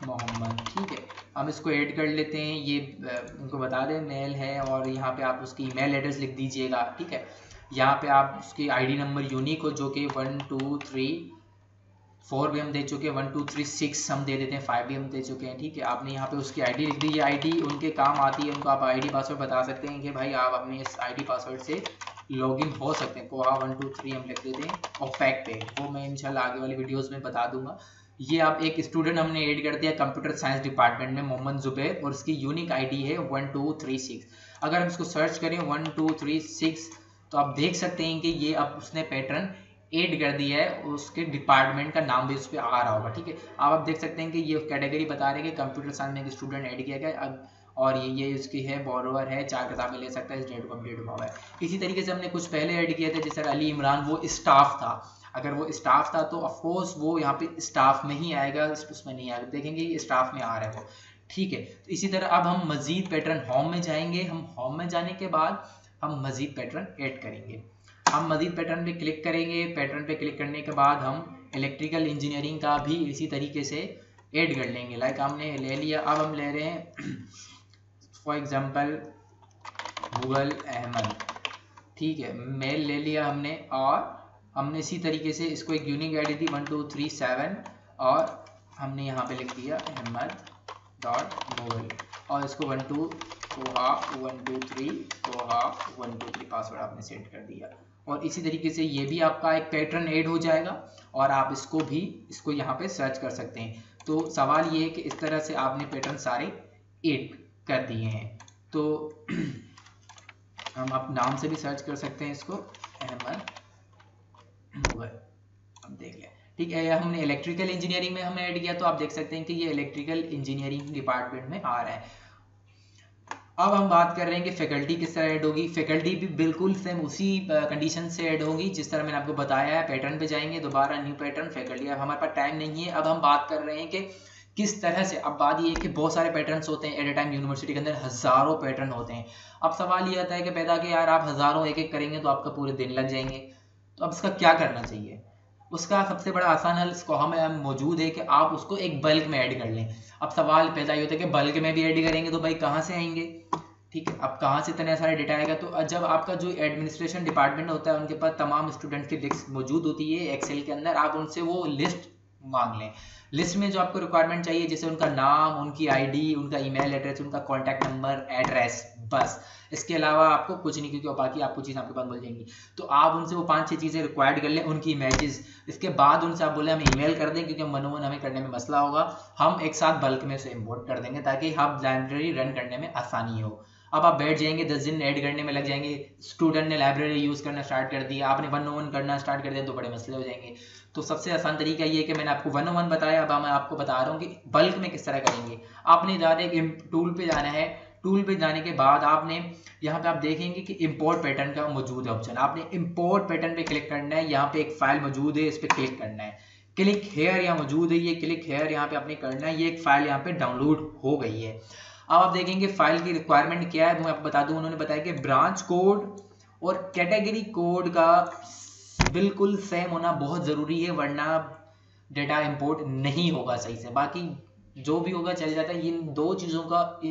मोहम्मद ठीक है। हम इसको ऐड कर लेते हैं, ये उनको बता दें मेल है, और यहाँ पे आप उसकी ईमेल एड्रेस लिख दीजिएगा ठीक है। यहाँ पे आप उसकी आईडी नंबर यूनिक हो जो कि 1 2 3 4 भी हम दे चुके हैं, 1 2 3 6 हम दे देते हैं, 5 भी हम दे चुके हैं। ठीक है, आपने यहाँ पे उसकी आईडी लिख दी, ये आईडी उनके काम आती है, उनको आप आईडी पासवर्ड बता सकते हैं कि भाई आप अपने इस आईडी पासवर्ड से लॉगिन हो सकते हैं। कोहा 1 2 3 हम लिख देते हैं और फैक्ट पे, वो मैं इंशाल्लाह आगे वाली वीडियोस में बता दूंगा। ये आप एक स्टूडेंट हमने ऐड कर दिया कंप्यूटर साइंस डिपार्टमेंट में, मोहम्मद जुबैर, और उसकी यूनिक आईडी है 1236। अगर हम इसको सर्च करें 1236 तो आप देख सकते हैं कि ये अब उसने पैटर्न ऐड कर दिया है, उसके डिपार्टमेंट का नाम भी उस पर आ रहा होगा। ठीक है, अब आप देख सकते हैं कि ये कैटेगरी बता रहे हैं कि कंप्यूटर साइंस में एक स्टूडेंट ऐड किया गया अब, और ये उसकी है बोरोवर है, 4 किताबें ले सकता है, इस डेट को अपडेट हुआ है। इसी तरीके से हमने कुछ पहले ऐड किए थे, जैसे अली इमरान, वो स्टाफ था। अगर वो स्टाफ था तो ऑफकोर्स वो यहाँ पे स्टाफ में ही आएगा, उसमें नहीं आएगा, देखेंगे ये स्टाफ में आ रहा है वो। ठीक है, तो इसी तरह अब हम मजीद पैटर्न होम में जाएंगे, हम होम में जाने के बाद हम मजीद पैटर्न ऐड करेंगे। हम मजीद पैटर्न पे क्लिक करेंगे, पैटर्न पे क्लिक करने के बाद हम इलेक्ट्रिकल इंजीनियरिंग का भी इसी तरीके से ऐड कर लेंगे। लाइक हमने ले लिया, अब हम ले रहे हैं फॉर एग्जांपल मुगल अहमद। ठीक है, मेल ले लिया हमने, और हमने इसी तरीके से इसको एक यूनिक आईडी दी 1237, और हमने यहाँ पे लिख दिया अहमद डॉट मुगल, और इसको 12 कोहा 123 कोहा 123 पासवर्ड आपने सेट कर दिया। और इसी तरीके से ये भी आपका एक पैटर्न ऐड हो जाएगा, और आप इसको यहाँ पे सर्च कर सकते हैं। तो सवाल ये है कि इस तरह से आपने पैटर्न सारे ऐड कर दिए हैं। तो हम आप नाम से भी सर्च कर सकते हैं इसको, अहमद मुगल, अब देख लें। ठीक है, हमने इलेक्ट्रिकल इंजीनियरिंग में हमने ऐड किया, तो आप देख सकते हैं कि ये इलेक्ट्रिकल इंजीनियरिंग डिपार्टमेंट में आ रहा है। अब हम बात कर रहे हैं कि फैकल्टी किस तरह ऐड होगी। फैकल्टी भी बिल्कुल सेम उसी कंडीशन से ऐड होगी जिस तरह मैंने आपको बताया है। पैटर्न पे जाएंगे, दोबारा न्यू पैटर्न फैकल्टी। अब हमारे पास टाइम नहीं है, अब हम बात कर रहे हैं कि किस तरह से। अब बात ये है कि बहुत सारे पैटर्न्स होते हैं एट ए टाइम, यूनिवर्सिटी के अंदर हज़ारों पैटर्न होते हैं। अब सवाल ये आता है कि पैदा कि यार आप हज़ारों एक एक करेंगे तो आपका पूरे दिन लग जाएंगे, तो अब इसका क्या करना चाहिए। उसका सबसे बड़ा आसान हल इसको हमें मौजूद है कि आप उसको एक बल्क में ऐड कर लें। अब सवाल पैदा ये होता है कि बल्क में भी ऐड करेंगे तो भाई कहाँ से आएंगे। ठीक है, अब कहाँ से इतने सारे डेटा आएगा। तो जब आपका जो एडमिनिस्ट्रेशन डिपार्टमेंट होता है उनके पास तमाम स्टूडेंट्स की लिस्ट मौजूद होती है एक्सेल के अंदर, आप उनसे वो लिस्ट मांग लें। लिस्ट में जो आपको रिक्वायरमेंट चाहिए, जैसे उनका नाम, उनकी आईडी, उनका ईमेल एड्रेस, उनका कॉन्टैक्ट नंबर, एड्रेस, बस। इसके अलावा आपको कुछ नहीं, क्योंकि बाकी आपको चीज़ आपके पास मिल जाएंगी। तो आप उनसे वो 5-6 चीज़ें रिक्वायर्ड कर लें, उनकी इमेजेस। इसके बाद उनसे आप बोले हम ईमेल कर दें, क्योंकि मनोमन हमें करने में मसला होगा, हम एक साथ बल्क में उसे इम्पोर्ट कर देंगे ताकि हम लाइब्रेरी रन करने में आसानी हो। अब आप बैठ जाएंगे, 10 दिन ऐड करने में लग जाएंगे। स्टूडेंट ने लाइब्रेरी यूज़ करना स्टार्ट कर दिया, आपने 101 करना स्टार्ट कर दिया, तो बड़े मसले हो जाएंगे। तो सबसे आसान तरीका ये है कि मैंने आपको 101 बताया, अब मैं आपको बता रहा हूँ कि बल्क में किस तरह करेंगे। आपने डायरेक्ट टूल पे जाना है। टूल पे जाने के बाद आपने यहाँ पे आप देखेंगे कि इंपोर्ट पैटर्न का मौजूद है ऑप्शन, आपने इंपोर्ट पैटर्न पे क्लिक करना है। यहाँ पे एक फाइल मौजूद है, इस पर क्लिक करना है। क्लिक हेयर यहाँ मौजूद है, ये क्लिक हेयर यहाँ पे आपने करना है। ये एक फाइल यहाँ पे डाउनलोड हो गई है। अब आप देखेंगे फाइल की रिक्वायरमेंट क्या है, मैं आपको बता दूं। उन्होंने बताया कि ब्रांच कोड और कैटेगरी कोड का बिल्कुल सेम होना बहुत ज़रूरी है, वरना डेटा इंपोर्ट नहीं होगा सही से। बाकी जो भी होगा चल जाता है। इन दो चीज़ों का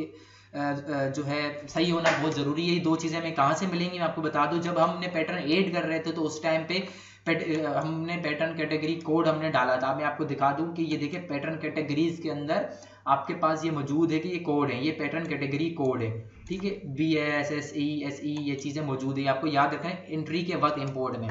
जो है सही होना बहुत ज़रूरी है। ये दो चीज़ें हमें कहाँ से मिलेंगी मैं आपको बता दूं। जब हमने पैटर्न ऐड कर रहे थे तो उस टाइम पे हमने पैटर्न कैटेगरी कोड हमने डाला था। मैं आपको दिखा दूं कि ये देखिए पैटर्न कैटेगरीज के अंदर आपके पास ये मौजूद है कि ये कोड है, ये पैटर्न कैटेगरी कोड है। ठीक है, BSSE ये चीज़ें मौजूद है, आपको याद रखना है एंट्री के वक्त इंपोर्ट में।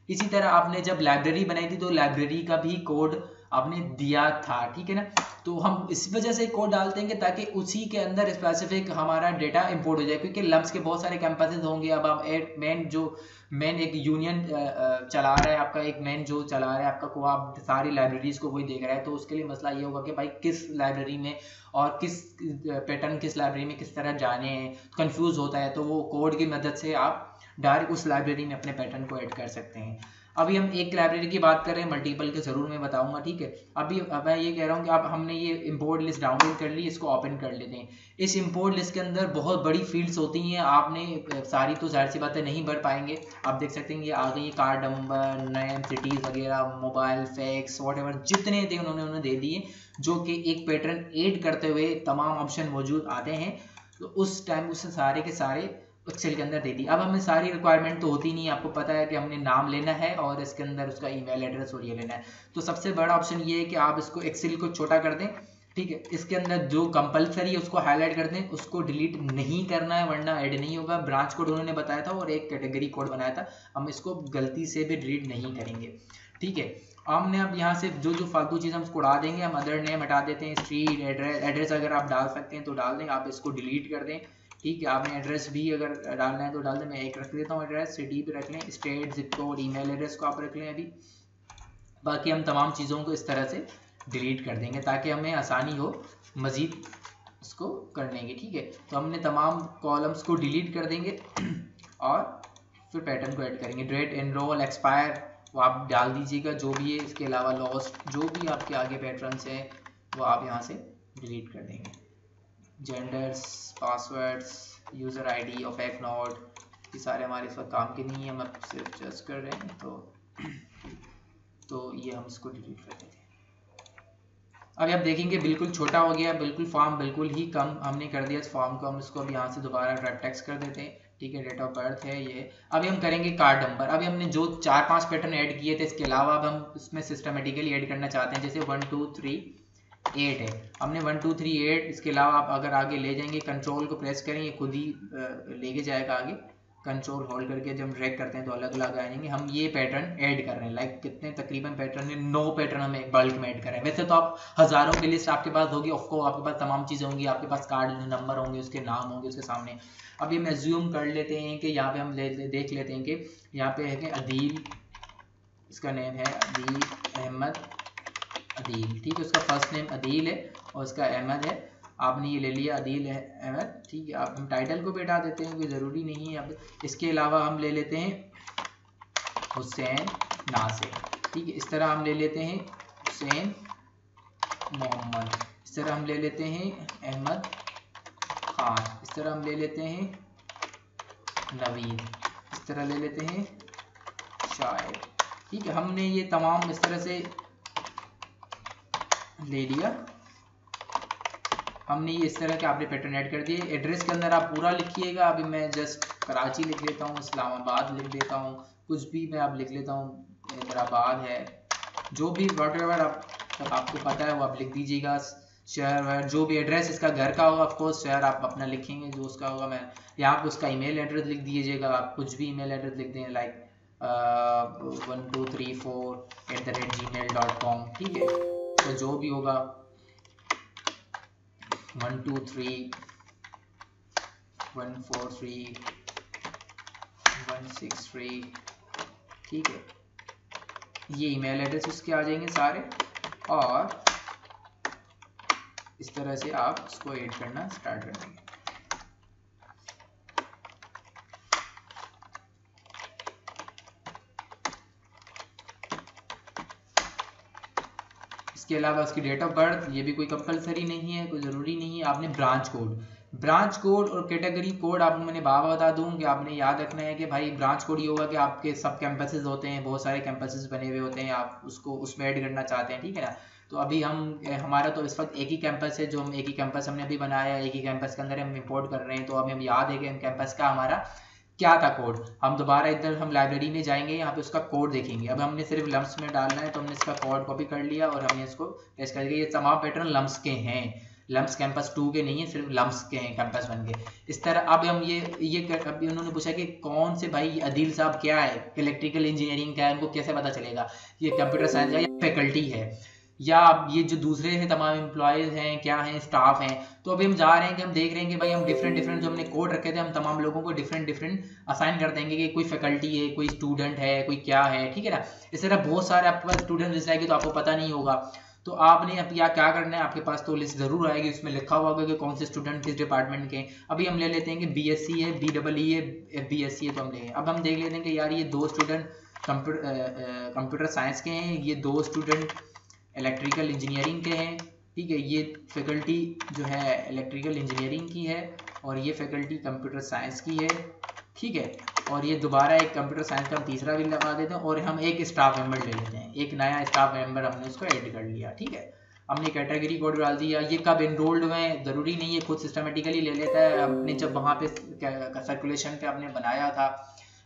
इसी तरह आपने जब लाइब्रेरी बनाई थी तो लाइब्रेरी का भी कोड आपने दिया था। ठीक है ना, तो हम इस वजह से कोड डालते हैं कि ताकि उसी के अंदर स्पेसिफिक हमारा डेटा इंपोर्ट हो जाए, क्योंकि लम्स के बहुत सारे कैंपसेस होंगे। अब आप मेन एक यूनियन चला रहा है आपका, एक मेन जो चला रहा है आपका को, आप सारी लाइब्रेरीज को वही देख रहा है। तो उसके लिए मसला ये होगा कि भाई किस लाइब्रेरी में और किस पैटर्न किस लाइब्रेरी में किस तरह जाने हैं, कंफ्यूज होता है। तो वो कोड की मदद से आप डायरेक्ट उस लाइब्रेरी में अपने पैटर्न को ऐड कर सकते हैं। अभी हम एक लाइब्रेरी की बात कर रहे हैं, मल्टीपल के जरूर मैं बताऊंगा। ठीक है, अभी मैं ये कह रहा हूँ कि अब हमने ये इंपोर्ट लिस्ट डाउनलोड कर ली, इसको ओपन कर लेते हैं। इस इंपोर्ट लिस्ट के अंदर बहुत बड़ी फील्ड्स होती हैं, आपने सारी तो जाहिर सी बातें नहीं भर पाएंगे। आप देख सकते हैं ये आ गई है, कार्ड नंबर, नेम, सिटीज़ वगैरह, मोबाइल, फैक्स, व्हाटएवर जितने थे उन्होंने दे दिए, जो कि एक पैटर्न ऐड करते हुए तमाम ऑप्शन मौजूद आते हैं। तो उस टाइम उससे सारे के सारे एक्सेल के अंदर दे दी। अब हमें सारी रिक्वायरमेंट तो होती नहीं है, आपको पता है कि हमने नाम लेना है और इसके अंदर उसका ईमेल एड्रेस और ये लेना है। तो सबसे बड़ा ऑप्शन ये है कि आप इसको एक्सेल को छोटा कर दें, ठीक है। इसके अंदर जो कंपलसरी है उसको हाईलाइट कर दें, उसको डिलीट नहीं करना है वरना ऐड नहीं होगा। ब्रांच कोड उन्होंने बताया था और एक कैटेगरी कोड बनाया था, हम इसको गलती से भी डिलीट नहीं करेंगे, ठीक है। हमने अब यहाँ से जो जो फालतू चीज़ हम उसको उड़ा देंगे, हम अदर नेम हटा देते हैं, स्ट्रीट एड्रेस अगर आप डाल सकते हैं तो डाल दें, आप इसको डिलीट कर दें, ठीक है। आपने एड्रेस भी अगर डालना है तो डाल दें, मैं एक रख देता हूँ एड्रेस, सिटी भी रख लें, state, zip code, email address को आप रख लें अभी। बाकी हम तमाम चीज़ों को इस तरह से डिलीट कर देंगे ताकि हमें आसानी हो मज़ीद इसको करने की, ठीक है। तो हमने तमाम कॉलम्स को डिलीट कर देंगे और फिर पैटर्न को ऐड करेंगे। डेट, एनरोल, एक्सपायर वो आप डाल दीजिएगा जो भी है। इसके अलावा लॉस्ट जो भी आपके आगे पैटर्न्स हैं वो आप यहाँ से डिलीट कर देंगे। Genders, passwords, user ID, opaque node, ये सारे हमारे इस वक्त काम के नहीं है, हम अब सिर्फ जस्ट कर रहे हैं तो ये हम इसको डिलीट कर देते हैं। अभी आप देखेंगे बिल्कुल छोटा हो गया, बिल्कुल फॉर्म बिल्कुल ही कम हमने कर दिया इस फॉर्म को। हम इसको अब यहाँ से दोबारा ड्राइव टेक्स्ट कर देते हैं, ठीक है। डेट ऑफ बर्थ है ये। अभी हम करेंगे कार्ड नंबर। अभी हमने जो 4-5 पैटर्न ऐड किए थे इसके अलावा अब हम इसमें सिस्टमेटिकली ऐड करना चाहते हैं, जैसे 1 2 3 8 है, हमने 1 2 3 8। इसके अलावा आप अगर आगे ले जाएंगे, कंट्रोल को प्रेस करें, ये खुद ही लेके जाएगा आगे। कंट्रोल होल्ड करके जब ड्रैग करते हैं तो अलग अलग आ जाएंगे। हम ये पैटर्न ऐड कर रहे हैं, लाइक कितने तकरीबन पैटर्न है, 9 पैटर्न हम एक बल्क में ऐड कर रहे हैं। वैसे तो आप हज़ारों की लिस्ट आपके पास होगी, ऑफकोर्स आपके पास तमाम चीज़ें होंगी, आपके पास कार्ड नंबर होंगे, उसके नाम होंगे उसके सामने। अब ये हम एज्यूम कर लेते हैं कि यहाँ पे हम देख लेते हैं कि यहाँ पे है कि अदील, इसका नेम है अदील अहमद अदील, ठीक है। उसका फर्स्ट नेम अदील है और उसका अहमद है। आपने ये ले लिया अदील अहमद, ठीक है। आप हम टाइटल को भी हटा देते हैं, कोई ज़रूरी नहीं है। अब इसके अलावा हम ले लेते हैं हुसैन नासिर, ठीक है। इस तरह हम ले लेते हैं हुसैन मोहम्मद, इस तरह हम ले लेते हैं अहमद खान, इस तरह हम ले लेते हैं नवीद, इस तरह ले लेते हैं शायर, ठीक है। हमने ये तमाम इस तरह से ले लिया, हमने ये इस तरह के आपने पैटर्न ऐड कर दिए। एड्रेस के अंदर आप पूरा लिखिएगा, अभी मैं जस्ट कराची लिख लेता हूँ, इस्लामाबाद लिख देता हूँ, कुछ भी मैं आप लिख लेता हूँ, हैदराबाद है, जो भी व्हाटएवर आपको पता है वो आप लिख दीजिएगा। शहर जो भी एड्रेस इसका घर का होगा, ऑफकोर्स शहर आप अपना लिखेंगे जो उसका होगा। मैं यहाँ पे उसका ईमेल एड्रेस लिख दीजिएगा, आप कुछ भी ईमेल एड्रेस लिख दें, लाइक 1234@gmail.com, ठीक है। तो जो भी होगा 123-143-163, ठीक है। ये ईमेल एड्रेस उसके आ जाएंगे सारे और इस तरह से आप इसको ऐड करना स्टार्ट कर देंगे। इसके अलावा उसकी डेट ऑफ बर्थ, ये भी कोई कंपलसरी नहीं है, कोई ज़रूरी नहीं है। आपने ब्रांच कोड और कैटेगरी कोड आप मैंने बता दूं कि आपने याद रखना है कि भाई ब्रांच कोड ये होगा कि आपके सब कैंपसेस होते हैं, बहुत सारे कैंपसेस बने हुए होते हैं, आप उसको उसमें ऐड करना चाहते हैं, ठीक है ना। तो अभी हमारा तो इस वक्त एक ही कैंपस है, जो हम एक ही कैंपस हमने अभी बनाया है, एक ही कैंपस के अंदर हम इंपोर्ट कर रहे हैं। तो हमें याद है कि कैंपस का हमारा क्या था कोड। हम दोबारा इधर हम लाइब्रेरी में जाएंगे, यहाँ पे उसका कोड देखेंगे। अब हमने सिर्फ लम्स में डालना है, तो हमने इसका कोड कॉपी कर लिया और हमने इसको पेस्ट कर दिया। ये तमाम पैटर्न लम्स के हैं, लम्स कैंपस 2 के नहीं है, सिर्फ लम्स के हैं कैंपस 1 के। इस तरह अब हम अभी उन्होंने पूछा कि कौन से भाई अदील साहब क्या है, इलेक्ट्रिकल इंजीनियरिंग क्या है, उनको कैसे पता चलेगा ये कंप्यूटर साइंस या फैकल्टी है या ये जो दूसरे हैं तमाम एम्प्लॉयज़ हैं, क्या हैं, स्टाफ हैं। तो अभी हम जा रहे हैं कि हम देख रहे हैं कि भाई हम डिफरेंट जो हमने कोड रखे थे, हम तमाम लोगों को डिफरेंट असाइन कर देंगे कि कोई फैकल्टी है, कोई स्टूडेंट है, कोई क्या है, ठीक है ना। इस तरह बहुत सारे आपके पास स्टूडेंट लिस्ट आएगी तो आपको पता नहीं होगा। तो आपने अब क्या करना है, आपके पास तो लिस्ट ज़रूर आएगी, उसमें लिखा हुआ होगा कि कौन से स्टूडेंट किस डिपार्टमेंट के। अभी हम ले लेते हैं कि BSc है, BEE है, FBSc है, तो हम लेंगे। अब हम देख लेते हैं कि यार ये 2 स्टूडेंट कंप्यूटर साइंस के हैं, ये 2 स्टूडेंट इलेक्ट्रिकल इंजीनियरिंग के हैं, ठीक है। ये फैकल्टी जो है इलेक्ट्रिकल इंजीनियरिंग की है और ये फैकल्टी कंप्यूटर साइंस की है, ठीक है। और ये दोबारा एक कंप्यूटर साइंस का हम तीसरा भी लगा देते हैं और हम एक स्टाफ मेंबर ले लेते हैं, एक नया स्टाफ मेंबर हमने उसको ऐड कर लिया, ठीक है। हमने कैटेगरी कोड डाल दिया। ये कब एनरोल्ड हुए ज़रूरी नहीं है, खुद सिस्टमेटिकली ले लेता है। हमने जब वहाँ पे सर्कुलेशन पे आपने बनाया था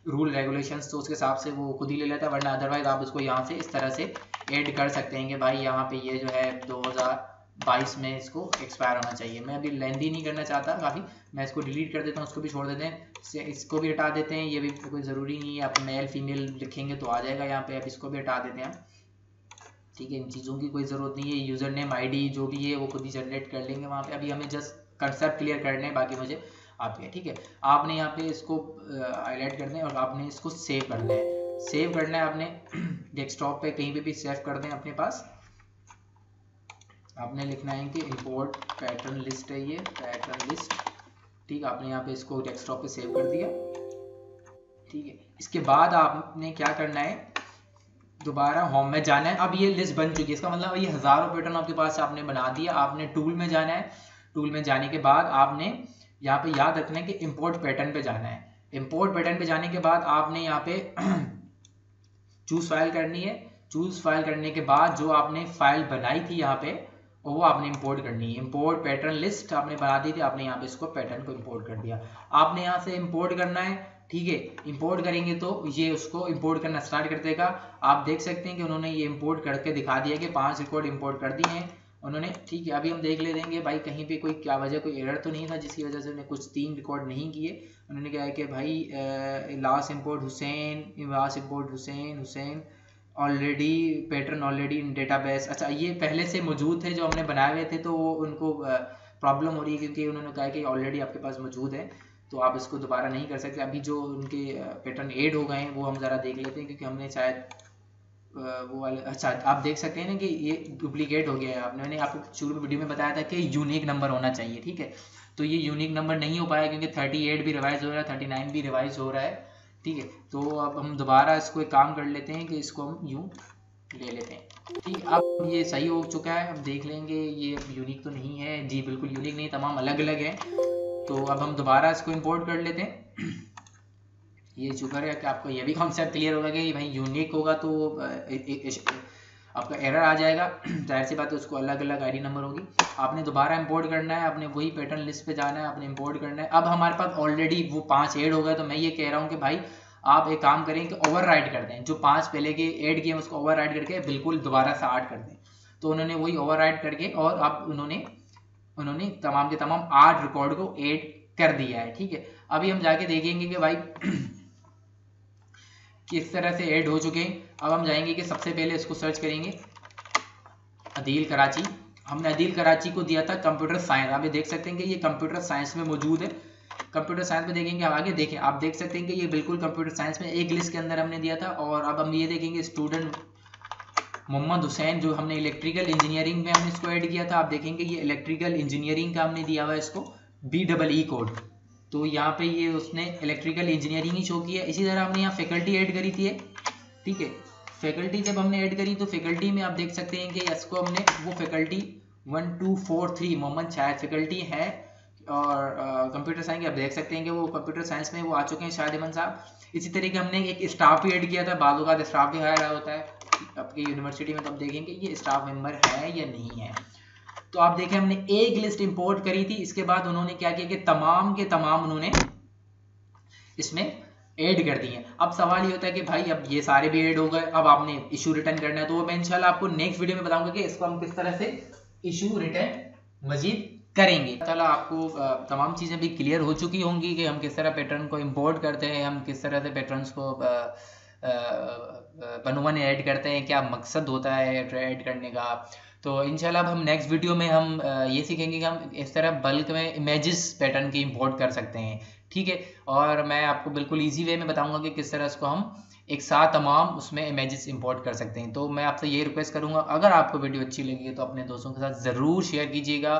रूल रेगुलेशंस तो उसके हिसाब से वो खुद ही ले लेता है, वरना अदरवाइज आप उसको यहाँ से इस तरह से ऐड कर सकते हैं कि भाई यहाँ पे ये जो है 2022 में इसको एक्सपायर होना चाहिए। मैं अभी लेंदी नहीं करना चाहता काफ़ी, मैं इसको डिलीट कर देता हूँ, उसको भी छोड़ देते हैं, इसको भी हटा देते हैं, ये भी कोई ज़रूरी नहीं है। आप मेल फीमेल लिखेंगे तो आ जाएगा यहाँ पे, अब इसको भी हटा देते हैं। ठीक है, इन चीज़ों की कोई ज़रूरत नहीं है। यूज़र नेम ID जो भी है वो खुद ही जनरेट कर लेंगे वहाँ पे। अभी हमें जस्ट कंसेप्ट क्लियर करने हैं, बाकी मुझे आपके ठीक है। आपने यहाँ पे इसको हाईलाइट करना है और आपने इसको सेव करना है। सेव करना है आपने डेस्कटॉप पे कहीं पे भी सेव कर दें अपने पास। आपने लिखना है कि इंपोर्ट पैटर्न लिस्ट है, ये पैटर्न लिस्ट। ठीक, आपने यहाँ पे इसको डेस्कटॉप पे सेव कर दिया। ठीक है, इसके बाद आपने क्या करना है, दोबारा होम में जाना है। अब ये लिस्ट बन चुकी है, इसका मतलब ये हज़ारों पैटर्न आपके पास आपने बना दिया। आपने टूल में जाना है, टूल में जाने के बाद आपने यहाँ पे याद रखना है कि इंपोर्ट पैटर्न पे जाना है। इंपोर्ट पैटर्न पे जाने के बाद आपने यहाँ पे चूज फाइल करनी है। चूज फाइल करने के बाद जो आपने फाइल बनाई थी यहाँ पे वो आपने इंपोर्ट करनी है। इंपोर्ट पैटर्न लिस्ट आपने बना दी थी, आपने यहाँ पे इसको पैटर्न को इंपोर्ट कर दिया। आपने यहाँ से इंपोर्ट करना है। ठीक है, इंपोर्ट करेंगे तो ये उसको इंपोर्ट करना स्टार्ट कर देगा। आप देख सकते हैं कि उन्होंने ये इंपोर्ट करके दिखा दिया कि 5 रिकॉर्ड इंपोर्ट कर दिए हैं उन्होंने। ठीक है, अभी हम देख ले देंगे भाई कहीं पे कोई क्या वजह, कोई एरर तो नहीं था जिसकी वजह से उन्होंने कुछ 3 रिकॉर्ड नहीं किए। उन्होंने क्या है कि भाई last import Hussain already pattern already in database. अच्छा, ये पहले से मौजूद थे जो हमने बनाए हुए थे, तो उनको प्रॉब्लम हो रही है क्योंकि उन्होंने कहा कि ऑलरेडी आपके पास मौजूद है, तो आप इसको दोबारा नहीं कर सकते। अभी जो उनके पैटर्न ऐड हो गए हैं वो हम ज़रा देख लेते हैं, क्योंकि हमने शायद वो वाले, अच्छा आप देख सकते हैं ना कि ये डुप्लीकेट हो गया है। मैंने आपको शुरू में वीडियो में बताया था कि यूनिक नंबर होना चाहिए। ठीक है, तो ये यूनिक नंबर नहीं हो पाया क्योंकि 38 भी रिवाइज हो रहा है, 39 भी रिवाइज हो रहा है। ठीक है, तो अब हम दोबारा इसको एक काम कर लेते हैं कि इसको हम यूँ ले लेते हैं। ठीक, अब ये सही हो चुका है। अब देख लेंगे ये यूनिक तो नहीं है। जी बिल्कुल यूनिक नहीं, तमाम अलग अलग है। तो अब हम दोबारा इसको इंपोर्ट कर लेते हैं। ये शुक्र है कि आपको ये भी कॉन्सेप्ट क्लियर होगा कि भाई यूनिक होगा तो आपका एरर आ जाएगा। जाहिर सी बात है, उसको अलग अलग ID नंबर होगी। आपने दोबारा इंपोर्ट करना है, आपने वही पैटर्न लिस्ट पे जाना है, आपने इंपोर्ट करना है। अब हमारे पास ऑलरेडी वो 5 ऐड हो गए, तो मैं ये कह रहा हूँ कि भाई आप एक काम करें कि ओवरराइड कर दें, जो 5 पहले के ऐड किए उसको ओवरराइड करके बिल्कुल दोबारा से 8 कर दें। तो उन्होंने वही ओवरराइड करके और अब उन्होंने तमाम के तमाम 8 रिकॉर्ड को ऐड कर दिया है। ठीक है, अभी हम जाके देखेंगे कि भाई किस तरह से ऐड हो चुके हैं। अब हम जाएंगे कि सबसे पहले इसको सर्च करेंगे अदील कराची। हमने अदील कराची को दिया था कंप्यूटर साइंस। आप देख सकते हैं कि ये कंप्यूटर साइंस में मौजूद है। कंप्यूटर साइंस में देखेंगे, अब आगे देखें, आप देख सकते हैं कि ये बिल्कुल कंप्यूटर साइंस में एक लिस्ट के अंदर हमने दिया था। और अब हम ये देखेंगे स्टूडेंट मोहम्मद हुसैन, जो हमने इलेक्ट्रिकल इंजीनियरिंग में हमने इसको ऐड किया था। आप देखेंगे ये इलेक्ट्रिकल इंजीनियरिंग का हमने दिया हुआ है इसको BEE कोड, तो यहाँ पे ये उसने इलेक्ट्रिकल इंजीनियरिंग ही शो किया है। इसी तरह हमने यहाँ फैकल्टी ऐड करी थी। ठीक है, फैकल्टी जब हमने ऐड करी तो फैकल्टी में आप देख सकते हैं कि इसको हमने वो फैकल्टी 1 2 4 3 मोहम्मद शाहिद फैकल्टी है और कंप्यूटर साइंस के आप देख सकते हैं कि वो कंप्यूटर साइंस में वो आ चुके हैं शाहिद अमन साहब। इसी तरीके हमने एक स्टाफ भी ऐड किया था। बालों का स्टाफ भी हायर होता है आपकी यूनिवर्सिटी में, तो आप देखेंगे ये स्टाफ मेंबर है या नहीं है। तो आप देखें हमने एक लिस्ट इंपोर्ट करी थी, इसके बाद उन्होंने क्या किया कि तमाम के तमाम उन्होंने इसमें ऐड कर दिए। अब सवाल ये होता है कि भाई अब ये सारे भी ऐड हो गए, अब आपने इशू रिटर्न करना है। तो मैं इंशाल्लाह आपको नेक्स्ट वीडियो में बताऊंगा कि इसको हम किस तरह से इशू रिटर्न मजीद करेंगे। चलो आपको तमाम चीज़ें भी क्लियर हो चुकी होंगी कि हम किस तरह पैटर्न को इंपोर्ट करते हैं, हम किस तरह से पैटर्न्स को बनवन ऐड करते हैं, क्या मकसद होता है ऐड करने का। तो इंशाल्लाह अब हम नेक्स्ट वीडियो में हम ये सीखेंगे कि हम इस तरह बल्क में इमेजेस पैटर्न की इंपोर्ट कर सकते हैं। ठीक है, और मैं आपको बिल्कुल इजी वे में बताऊंगा कि किस तरह इसको हम एक साथ तमाम उसमें इमेजेस इंपोर्ट कर सकते हैं। तो मैं आपसे ये रिक्वेस्ट करूंगा, अगर आपको वीडियो अच्छी लगी है तो अपने दोस्तों के साथ ज़रूर शेयर कीजिएगा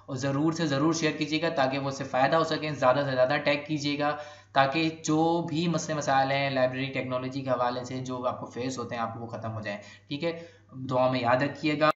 और ज़रूर से ज़रूर शेयर कीजिएगा ताकि वो उससे फ़ायदा हो सके। ज़्यादा से ज़्यादा टैग कीजिएगा ताकि जो भी मसले मसाइल हैं लाइब्रेरी टेक्नोलॉजी के हवाले से जो आपको फेस होते हैं आपको वो ख़त्म हो जाए। ठीक है, दुआ में याद रखिएगा।